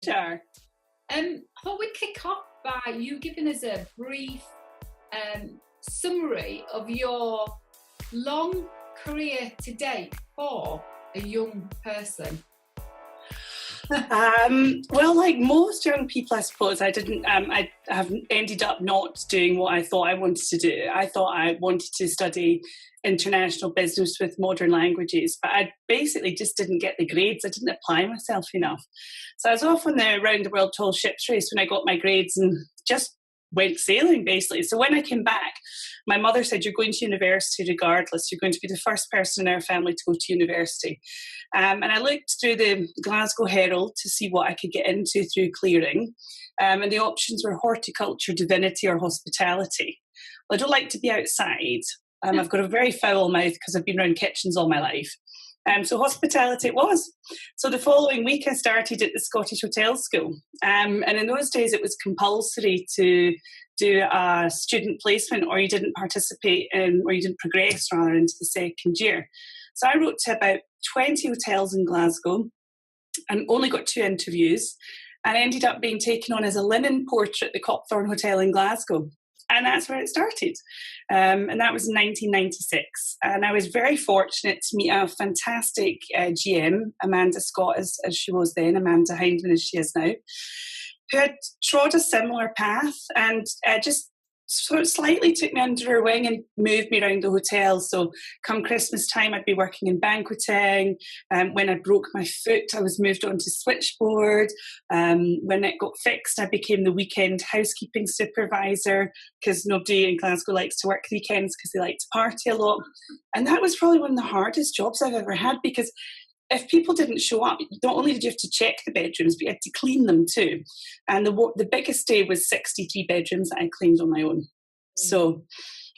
pleasure. I thought we'd kick off by you giving us a brief summary of your long career to date for a young person. Well, like most young people, I suppose, I have ended up not doing what I thought I wanted to do. I thought I wanted to study international business with modern languages, but I basically just didn't get the grades. I didn't apply myself enough. So I was off on the round the world tall ships race when I got my grades and just went sailing, basically. So when I came back, my mother said, you're going to university regardless. You're going to be the first person in our family to go to university. And I looked through the Glasgow Herald to see what I could get into through clearing. And the options were horticulture, divinity or hospitality. Well, I don't like to be outside. I've got a very foul mouth because I've been around kitchens all my life. So hospitality it was. So the following week I started at the Scottish Hotel School. And in those days it was compulsory to do a student placement or you didn't participate in, or you didn't progress rather into the second year. So I wrote to about 20 hotels in Glasgow and only got 2 interviews and ended up being taken on as a linen porter at the Copthorne Hotel in Glasgow. And that's where it started. And that was in 1996. And I was very fortunate to meet a fantastic GM, Amanda Scott, as she was then, Amanda Hindman as she is now, who had trod a similar path and just sort of slightly took me under her wing and moved me around the hotel. So come Christmas time, I'd be working in banqueting. When I broke my foot, I was moved on to switchboard. When it got fixed, I became the weekend housekeeping supervisor because nobody in Glasgow likes to work weekends because they like to party a lot. And that was probably one of the hardest jobs I've ever had because if people didn't show up, not only did you have to check the bedrooms, but you had to clean them too. And the biggest day was 63 bedrooms that I cleaned on my own. So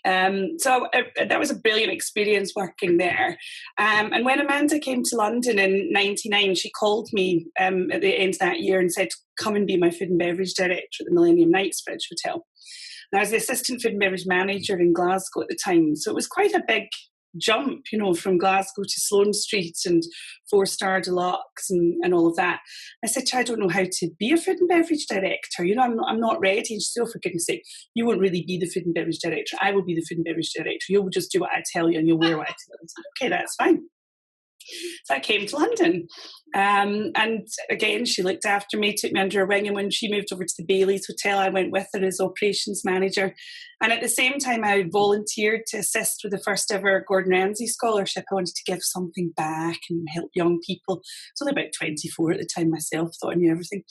that was a brilliant experience working there. And when Amanda came to London in 99, she called me at the end of that year and said, come and be my food and beverage director at the Millennium Knightsbridge Hotel. And I was the assistant food and beverage manager in Glasgow at the time. So it was quite a big jump, from Glasgow to Sloane Street and 4-star deluxe and all of that. I said, I don't know how to be a food and beverage director. I'm not ready. And she said, oh, for goodness sake, you won't really be the food and beverage director. I will be the food and beverage director. You'll just do what I tell you and you'll wear what I tell you. Okay, that's fine. So I came to London. And again, she looked after me, took me under her wing. And when she moved over to the Bailey's Hotel, I went with her as operations manager. And at the same time, I volunteered to assist with the first ever Gordon Ramsay scholarship. I wanted to give something back and help young people. I was only about 24 at the time myself, thought I knew everything.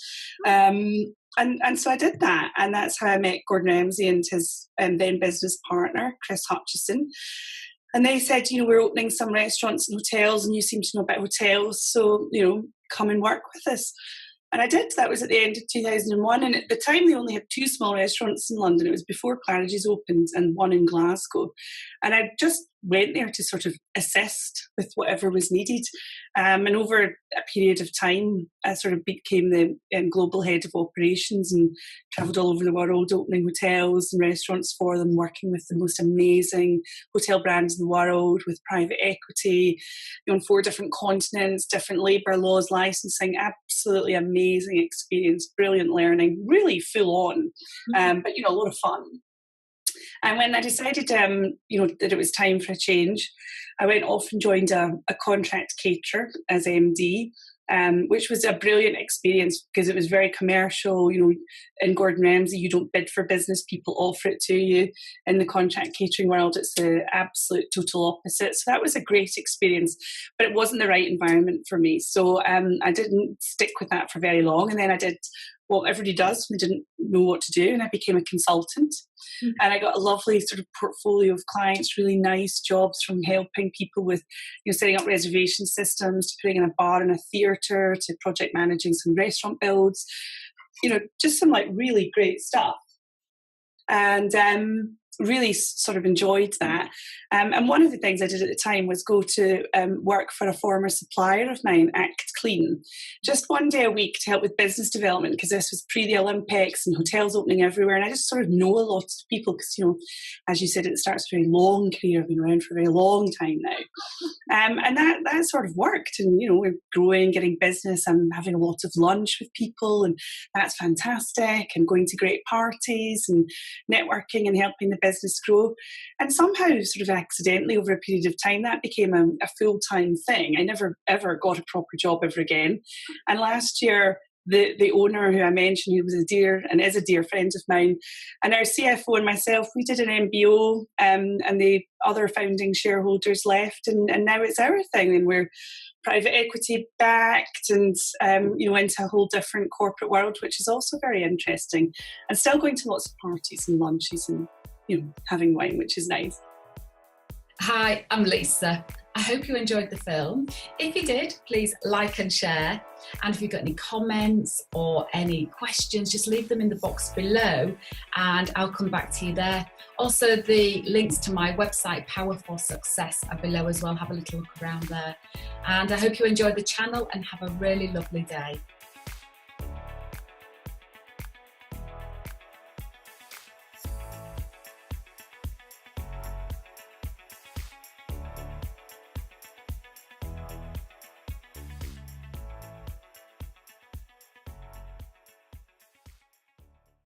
And so I did that. And that's how I met Gordon Ramsay and his then business partner, Chris Hutchison. And they said, we're opening some restaurants and hotels and you seem to know about hotels. So, come and work with us. And I did. That was at the end of 2001. And at the time, they only had 2 small restaurants in London. It was before Claridge's opened and 1 in Glasgow. And I just went there to sort of assist with whatever was needed. And over a period of time, I sort of became the global head of operations and travelled all over the world, opening hotels and restaurants for them, working with the most amazing hotel brands in the world, with private equity, on 4 different continents, different labour laws, licensing. Absolutely amazing experience, brilliant learning, really full on, but a lot of fun. And when I decided, that it was time for a change, I went off and joined a contract caterer as MD, which was a brilliant experience because it was very commercial. In Gordon Ramsay, you don't bid for business, people offer it to you. In the contract catering world, it's the absolute total opposite. So that was a great experience, but it wasn't the right environment for me. So I didn't stick with that for very long. And then I did what everybody does. We didn't know what to do, and I became a consultant. Mm-hmm. And I got a lovely sort of portfolio of clients, really nice jobs, from helping people with, setting up reservation systems, to putting in a bar and a theatre, to project managing some restaurant builds, just some really great stuff. And really sort of enjoyed that. And one of the things I did at the time was go to work for a former supplier of mine, Act Clean, just one day a week to help with business development, because this was pre the Olympics and hotels opening everywhere. And I just sort of know a lot of people because, you know, as you said, it starts a very long career. I've been around for a very long time now. And that sort of worked. And, you know, we're growing, getting business. I'm having a lot of lunch with people, and that's fantastic. And going to great parties and networking and helping the business grow. And somehow, sort of accidentally, over a period of time, that became a full-time thing. I never ever got a proper job ever again. And last year, the owner who I mentioned, who was a dear and is a dear friend of mine, and our CFO and myself, we did an MBO, and the other founding shareholders left, and now it's our thing, and we're private equity backed, and you know, into a whole different corporate world, which is also very interesting, and still going to lots of parties and lunches and, you know, having wine, which is nice. Hi, I'm Lisa. I hope you enjoyed the film. If you did, please like and share. And if you've got any comments or any questions, just leave them in the box below and I'll come back to you there. Also, the links to my website, Power for Success, are below as well. Have a little look around there. And I hope you enjoy the channel and have a really lovely day.